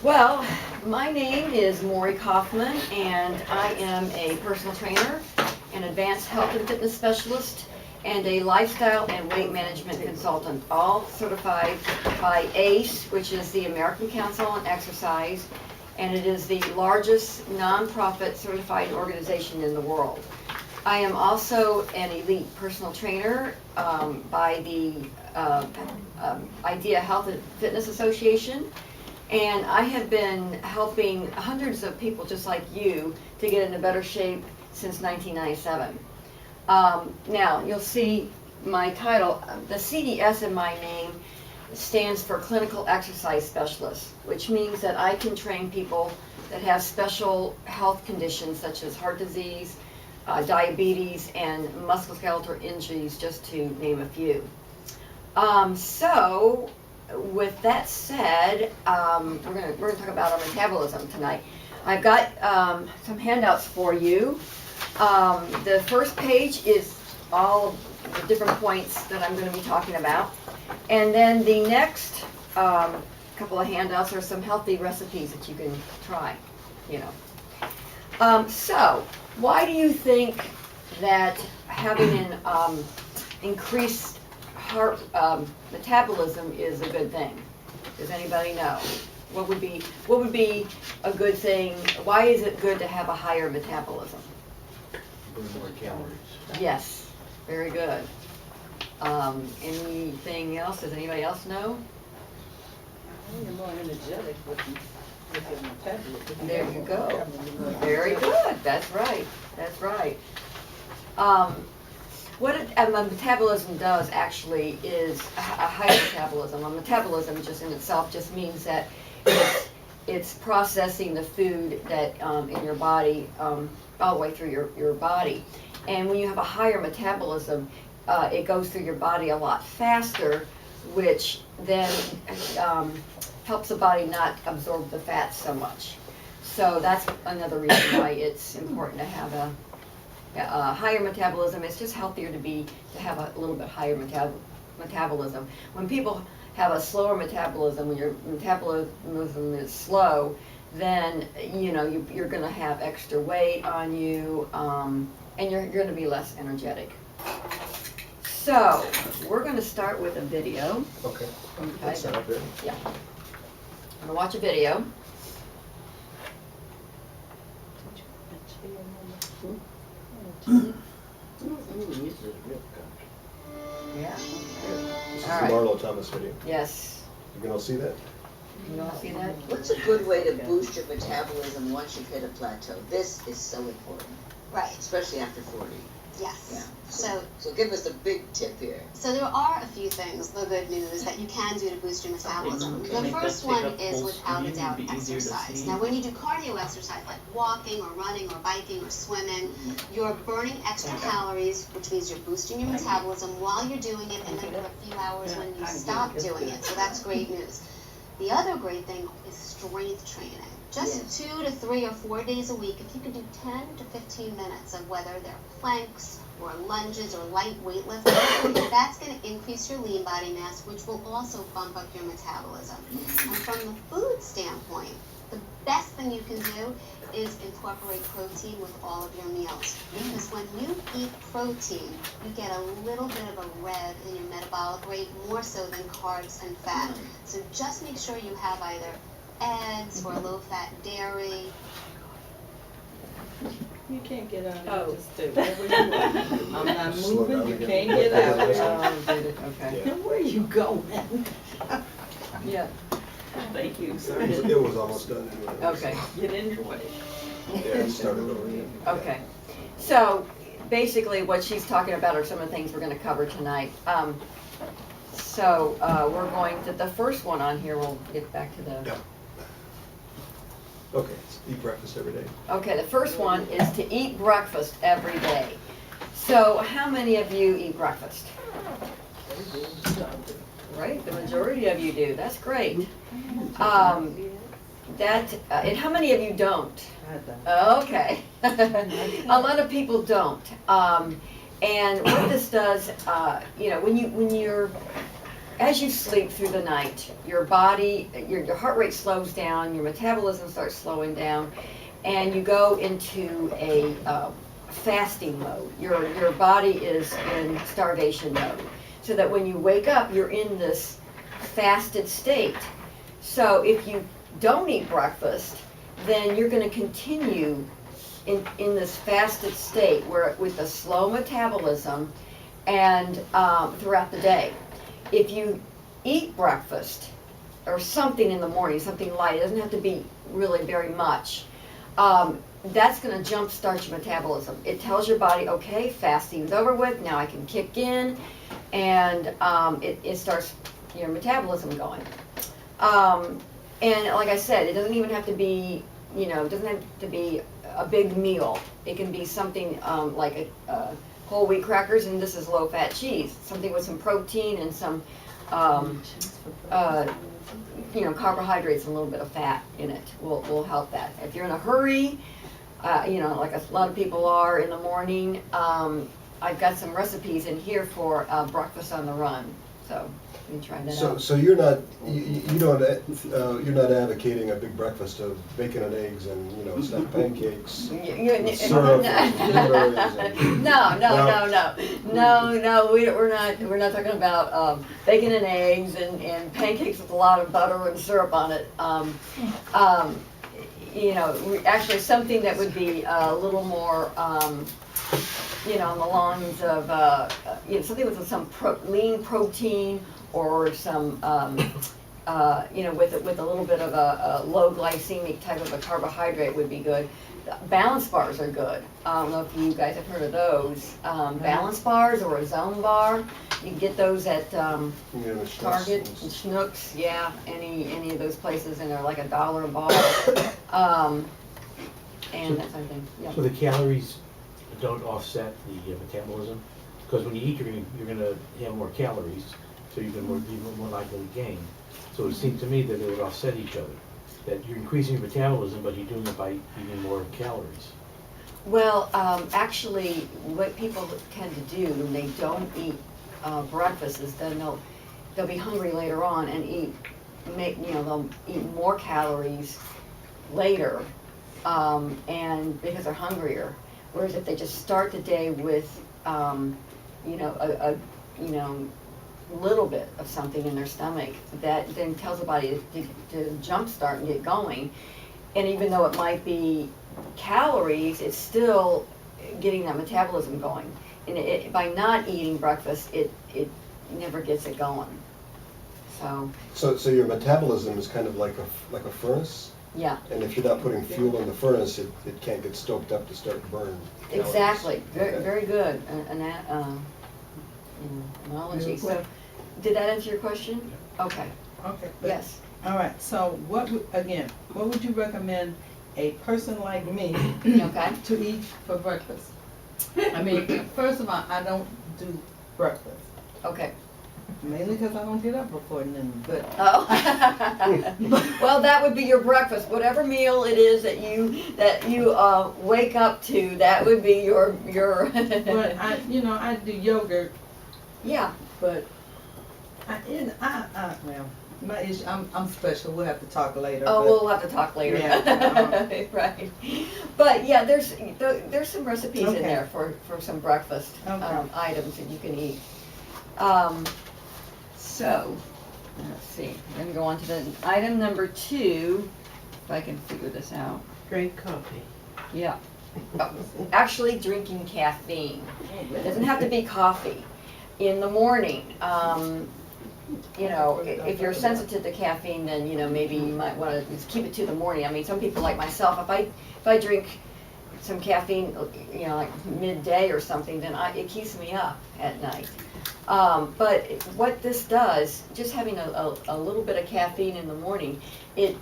Well, my name is Maury Kaufman, and I am a personal trainer, an advanced health and fitness specialist, and a lifestyle and weight management consultant, all certified by ACE, which is the American Council on Exercise, and it is the largest nonprofit certified organization in the world. I am also an elite personal trainer by the IDEA Health and Fitness Association. And I have been helping hundreds of people just like you to get into better shape since 1997. Now, you'll see my title, the CDS in my name stands for Clinical Exercise Specialist, which means that I can train people that have special health conditions such as heart disease, diabetes, and musculoskeletal injuries, just to name a few. With that said, we're gonna talk about our metabolism tonight. I've got some handouts for you. The first page is all the different points that I'm going to be talking about, and then the next couple of handouts are some healthy recipes that you can try. You know. So, why do you think that having an increased heart metabolism is a good thing? Does anybody know? What would be a good thing? Why is it good to have a higher metabolism? Burn more calories. Yes, very good. Anything else? Does anybody else know? You're more energetic with your metabolism. There you go. Very good. That's right. That's right. What a metabolism does actually is a higher metabolism. A metabolism just in itself just means that it's processing the food that in your body all the way through your body. And when you have a higher metabolism, it goes through your body a lot faster, which then helps the body not absorb the fat so much. So that's another reason why it's important to have a higher metabolism. It's just healthier to have a little bit higher metabolism. When people have a slower metabolism, when your metabolism is slow, then you're going to have extra weight on you, and you're going to be less energetic. So we're going to start with a video. Okay. Okay. Yeah. I'm going to watch a video. Yeah. This is All the right. Marlo Thomas video. Yes. You can all see that? Can you all see that? What's a good way to boost your metabolism once you've hit a plateau? This is so important, Right, especially after 40. Yeah. yes. So give us a big tip here. So there are a few things, the good news, that you can do to boost your metabolism. Okay. The Make first one is without a doubt exercise. Now when you do cardio exercise like walking or running or biking or swimming, you're burning extra calories, which means you're boosting your metabolism while you're doing it, and then for a few hours when you stop doing it. So that's great news. The other great thing is strength training. Just 2 to 3 or 4 days a week, if you can do 10 to 15 minutes of whether they're planks or lunges or light weightlifting, that's going to increase your lean body mass, which will also bump up your metabolism. And from the food standpoint, the best thing you can do is incorporate protein with all of your meals. Because when you eat protein, you get a little bit of a rev in your metabolic rate, more so than carbs and fat. So just make sure you have either eggs or low-fat dairy. You can't get out Oh. of this. Just stay where you are. I'm not moving. You can't get out. Okay. Where are you going? Yeah. Thank you, sir. It was almost done anyway. Okay. Get enjoy it. Yeah, it started over again. Okay. So basically what she's talking about are some of the things we're going to cover tonight. We're going to, the first one on here, we'll get back to the... Yeah. Okay, so eat breakfast every day. Okay, the first one is to eat breakfast every day. So how many of you eat breakfast? Right, the majority of you do. That's great. And how many of you don't? Okay. A lot of people don't. And what this does, when you're as you sleep through the night, your body, your heart rate slows down, your metabolism starts slowing down, and you go into a fasting mode. Your body is in starvation mode. So that when you wake up, you're in this fasted state. So if you don't eat breakfast, then you're going to continue in this fasted state where with a slow metabolism and throughout the day. If you eat breakfast or something in the morning, something light, it doesn't have to be really very much, that's going to jumpstart your metabolism. It tells your body, okay, fasting's over with, now I can kick in, and it starts your metabolism going. And like I said, it doesn't even have to be, it doesn't have to be a big meal. It can be something like a whole wheat crackers, and this is low-fat cheese. Something with some protein and some, carbohydrates and a little bit of fat in it will help that. If you're in a hurry, like a lot of people are in the morning, I've got some recipes in here for breakfast on the run. So you can try that out. So you're not, you're not advocating a big breakfast of bacon and eggs and, stuffed pancakes, and syrup and blueberries and... No, we're not talking about bacon and eggs and pancakes with a lot of butter and syrup on it. Actually something that would be a little more, on the lines of, something with some lean protein or some, with a little bit of a low glycemic type of a carbohydrate would be good. Balance bars are good. I don't know if you guys have heard of those. Balance bars or a zone bar. You can get those at Target and Schnucks, yeah, any of those places, and they're like $1 a bar. And that sort of thing. Yeah. So the calories don't offset the metabolism? Because when you eat, you're gonna have more calories, so you're gonna be more likely to gain. So it seemed to me that they would offset each other. That you're increasing your metabolism, but you're doing it by eating more calories. Well, actually, what people tend to do when they don't eat breakfast is then they'll be hungry later on and they'll eat more calories later, and because they're hungrier. Whereas if they just start the day with, a little bit of something in their stomach, that then tells the body to jumpstart and get going. And even though it might be calories, it's still getting that metabolism going. And by not eating breakfast, it never gets it going. So your metabolism is kind of like a furnace? Yeah. And if you're not putting fuel in the furnace, it can't get stoked up to start to burn calories. Exactly. Very, Okay. very good analogy. So, did that answer your question? Okay. Okay. Yes. All right, so what would you recommend a person like me Okay. to eat for breakfast? I mean, first of all, I don't do breakfast, Okay. mainly because I don't get up before noon, but. Oh. Well, that would be your breakfast. Whatever meal it is that you wake up to, that would be your. But I do yogurt, Yeah. but my issue, I'm special. We'll have to talk later. Oh, but- we'll have to talk later. Yeah. Right. But yeah, there's some recipes in Okay. there for some breakfast Okay. items that you can eat. So, let's see. We're gonna go on to the item number 2, if I can figure this out. Drink coffee. Yeah. Actually, drinking caffeine. It doesn't have to be coffee. In the morning, if you're sensitive to caffeine, then, maybe you might want to just keep it to the morning. I mean, some people like myself, if I drink some caffeine, like midday or something, then it keeps me up at night. But what this does, just having a little bit of caffeine in the morning, it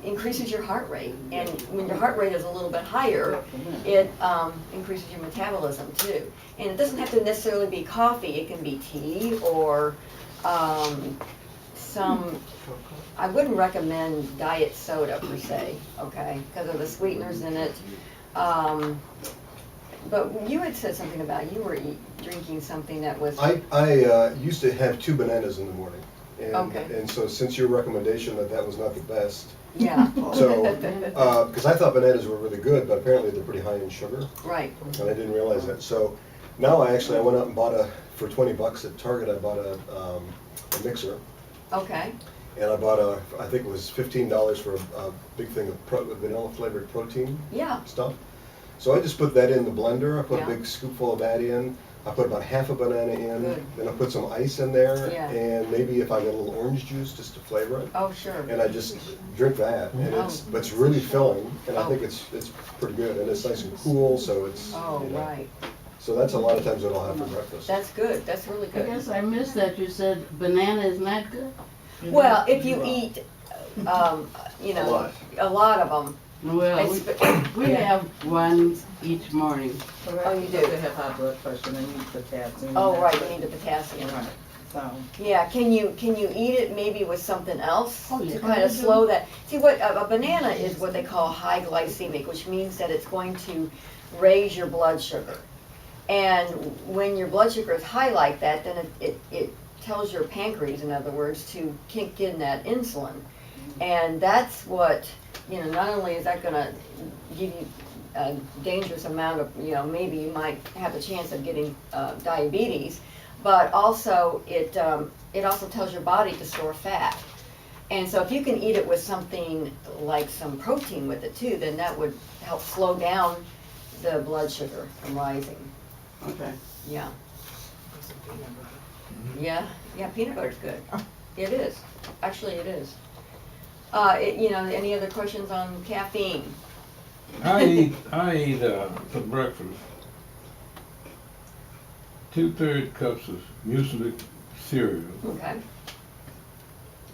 increases your heart rate. And when your heart rate is a little bit higher, it increases your metabolism too. And it doesn't have to necessarily be coffee. It can be tea or I wouldn't recommend diet soda per se, okay, because of the sweeteners in it. But you had said something about you were drinking something that was. I used to have 2 bananas in the morning. Okay. And so since your recommendation that was not the best, Yeah. so, because I thought bananas were really good, but apparently they're pretty high in sugar, Right. and I didn't realize that. So now I went out and bought for $20 at Target, I bought a mixer. Okay. And I bought I think it was $15 for a big thing of vanilla flavored protein Yeah. stuff. So I just put that in the blender. I put Yeah. a big scoopful of that in. I put about half a banana in. Good. Then I put some ice in there. Yeah. And maybe if I got a little orange juice just to flavor it. Oh, sure. And I just drink that. And but it's really filling. And I think it's pretty good. And it's nice and cool, so it's. Oh, you know. right. So that's a lot of times what I'll have for breakfast. That's good. That's really I good. guess I missed that. You said banana is not good? Well, if you eat, you know, a lot of them. Well, we have one each morning. Oh, you do? They have high blood pressure and they need potassium. Oh, right, you need the potassium. Right, so. Yeah, can you eat it maybe with something else Oh, yeah. to kind of slow that? See, what a banana is what they call high glycemic, which means that it's going to raise your blood sugar. And when your blood sugar is high like that, then it tells your pancreas, in other words, to kick in that insulin. And that's what, you know, not only is that going to give you a dangerous amount of, you know, maybe you might have a chance of getting diabetes, but also it also tells your body to store fat. And so if you can eat it with something like some protein with it too, then that would help slow down the blood sugar from rising. Okay. Yeah. Yeah, peanut butter's good. It is. Actually, it is. You know, any other questions on caffeine? I eat for breakfast 2/3 cups of muesli cereal, Okay.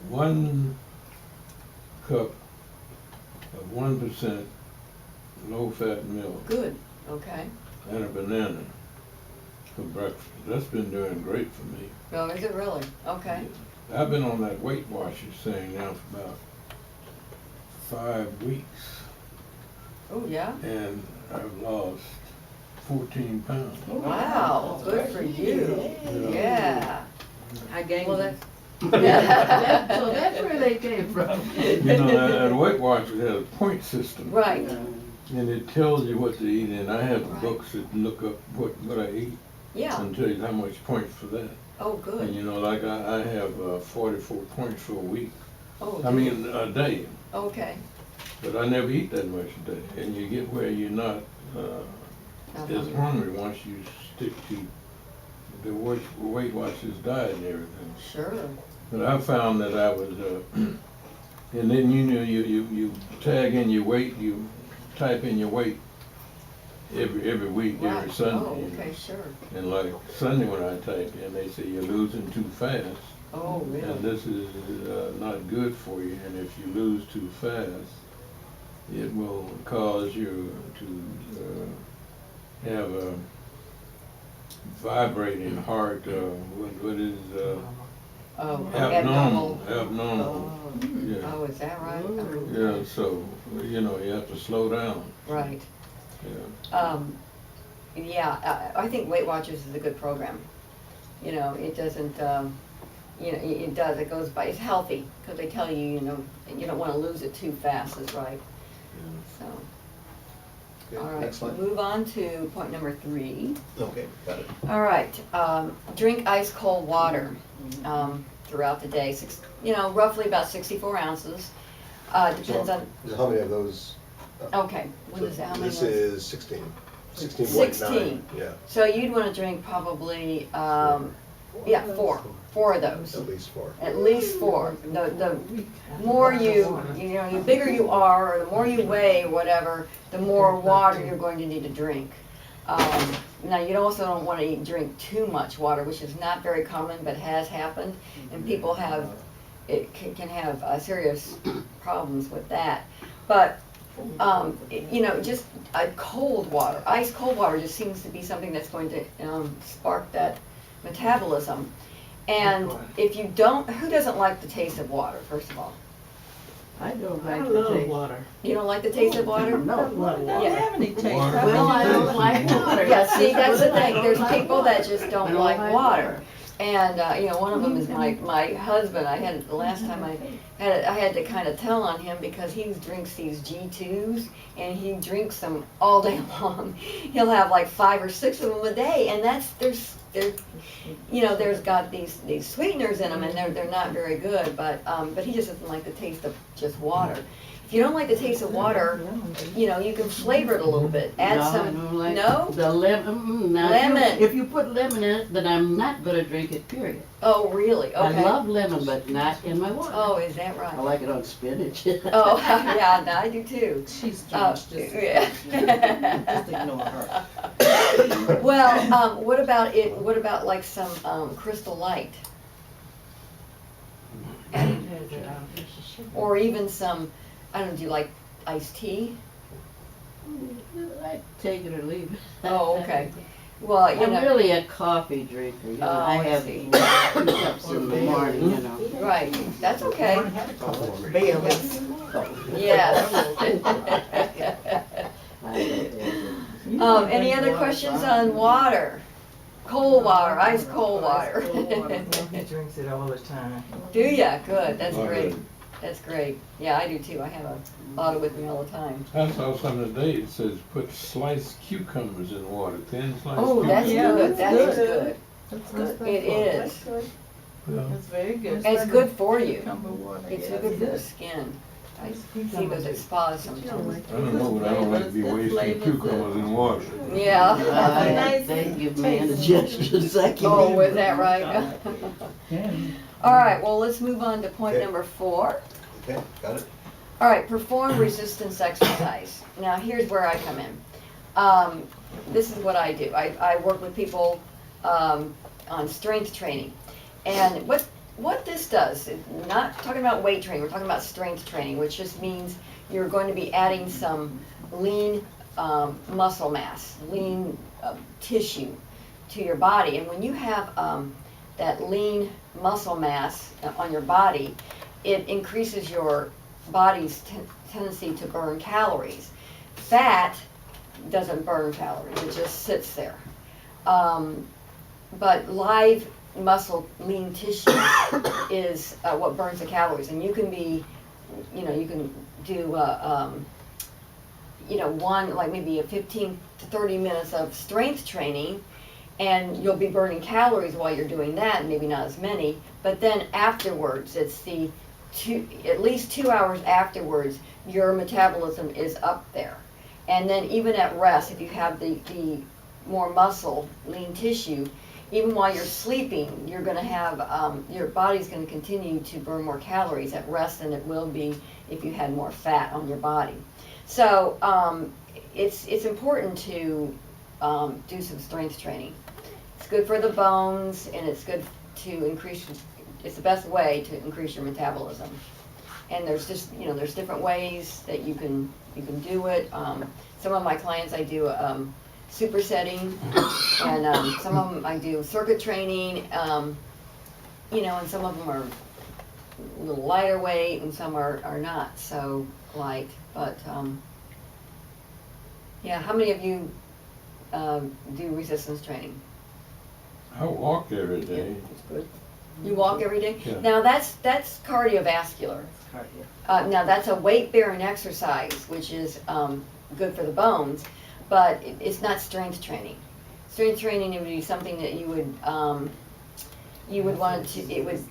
1 cup of 1% low-fat milk, Good. Okay. and a banana for breakfast. That's been doing great for me. Oh, is it really? Okay. I've been on that Weight Watchers thing now for about 5 weeks, Oh, yeah. and I've lost 14 pounds. Wow. Good for you. Yeah. I gained. Well, that's. So that's where they came from. You know, and Weight Watchers has a point system. Right. And it tells you what to eat, and I have books that look up what I eat Yeah. and tell you how much points for that. Oh, And good. you know, like I have 44 points for a week. Oh, I mean, a day. okay. But I never eat that much a day. And you get where you're not as hungry once you stick to the Weight Watchers diet and everything. Sure. But I found that I was, and then you know, you tag in your weight, you type in your weight every week, every Right. Sunday. Oh, you know. okay, sure. And like Sunday when I type in, they say you're losing too fast. Oh, And really? this is not good for you, and if you lose too fast, it will cause you to have a vibrating heart, what is Oh, abnormal, Oh. yeah. Oh, is that right? Yeah, so, you know, you have to slow down, Right. yeah. Yeah, I think Weight Watchers is a good program. You know, it doesn't, you know, it does, it goes by, it's healthy, because they tell you, you know, you don't want to lose it too fast, is right. So, Okay, all right, next slide. move on to point number 3. Okay, got it. All right, drink ice cold water throughout the day. You know, roughly about 64 ounces. Depends on. So how many of those? Okay, what is that? How many? This was- is 16. 16.9. 16. Yeah, So you'd want to drink probably, yeah, four of those. at least 4. At least 4. The more you know, the bigger you are, or the more you weigh, or whatever, the more water you're going to need to drink. Now, you also don't want to drink too much water, which is not very common, but has happened, and people have, it can have serious problems with that. But you know, just cold water, ice cold water just seems to be something that's going to spark that metabolism. And if you don't, who doesn't like the taste of water, first of all? I don't I like the love taste. water. You don't like the taste of water? No. Water doesn't Yeah. have any taste. Water How Well, can I you don't taste like it? water. Yeah, see, that's the I thing, don't there's like people that just I don't don't like like water. water. And, you know, one of them is my husband. I had, the last time I had to kind of tell on him because he drinks these G2s and he drinks them all day long. He'll have like 5 or 6 of them a day, and they're, you know, there's got these sweeteners in them, and they're not very good, but he just doesn't like the taste of just water. If you don't like the taste of water, you know, you can flavor it a little bit, add No, I some, don't like no? the lemon. Now, Lemon. If you put lemon in it, then I'm not gonna drink it, period. Oh, really? Okay. I love lemon, but not in my water. Oh, is that I right? like it on spinach. Oh, yeah, no, I do too. She's Oh, Jewish, just, yeah. just ignore her. Well, what about it, what about like some, Crystal Light? Or even some, I don't know, do you like iced tea? I take it or leave it. Oh, okay. Well, you I'm know, really a coffee drinker, you know, Oh, I I have see. 2 cups in the morning, you know. right, that's okay. Baileys. Yes. You don't Any drink other water, questions so I on don't- water? Cold water, ice cold water. He drinks it all the time. Do ya? Good, that's Love great. it. That's great. Yeah, I do too. I have a bottle with me all the time. I saw something today, it says put sliced cucumbers in water, thin sliced Oh, cucumbers. that's Yeah, good. That that's is good. good. That's good. It is. Yeah. That's very good. It's good for you. Cucumber water, It's yeah, good for the good. skin. I see those at spas sometimes. I don't know, but I don't like to be wasting cucumbers in water. Yeah. They give me indigestion, so I can't Oh, eat was it. that right? All right, well, let's move on to point Okay. number 4. Okay, got it? All right, perform resistance exercise. Now, here's where I come in. This is what I do. I work with people on strength training. And what this does, not talking about weight training, we're talking about strength training, which just means you're going to be adding some lean muscle mass, lean tissue to your body. And when you have that lean muscle mass on your body, it increases your body's tendency to burn calories. Fat doesn't burn calories, it just sits there. But live muscle, lean tissue is what burns the calories. And you can be, you know, you can do, you know, like maybe a 15 to 30 minutes of strength training, and you'll be burning calories while you're doing that, maybe not as many. But then afterwards, it's at least 2 hours afterwards, your metabolism is up there. And then even at rest, if you have the more muscle, lean tissue, even while you're sleeping, you're going to have, your body's going to continue to burn more calories at rest than it will be if you had more fat on your body. So it's important to do some strength training. It's good for the bones, and it's good to increase, it's the best way to increase your metabolism. And there's just, you know, there's different ways that you can do it. Some of my clients I do supersetting, and some of them I do circuit training, you know, and some of them are a little lighter weight and some are not so light. But yeah, how many of you do resistance training? I walk every day. You walk every day? Yeah. Now that's cardiovascular. Now that's a weight-bearing exercise, which is good for the bones, but it's not strength training. Strength training would be something that you would want to. It would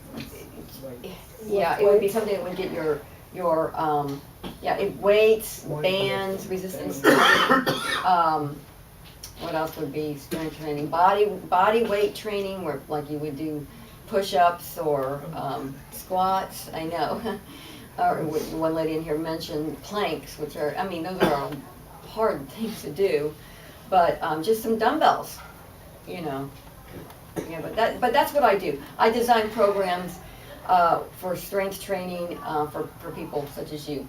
be something that would get your weights, bands, resistance training. What else would be strength training? Body weight training, where like you would do push-ups or squats. I know. One lady in here mentioned planks, which are, I mean, those are all hard things to do, but just some dumbbells, you know. Yeah, but that's what I do. I design programs for strength training for people such as you,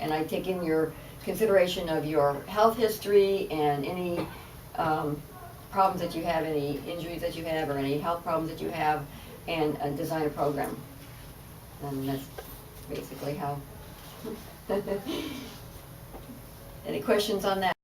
and I take in your consideration of your health history and any problems that you have, any injuries that you have, or any health problems that you have, and design a program. And that's basically how Any questions on that?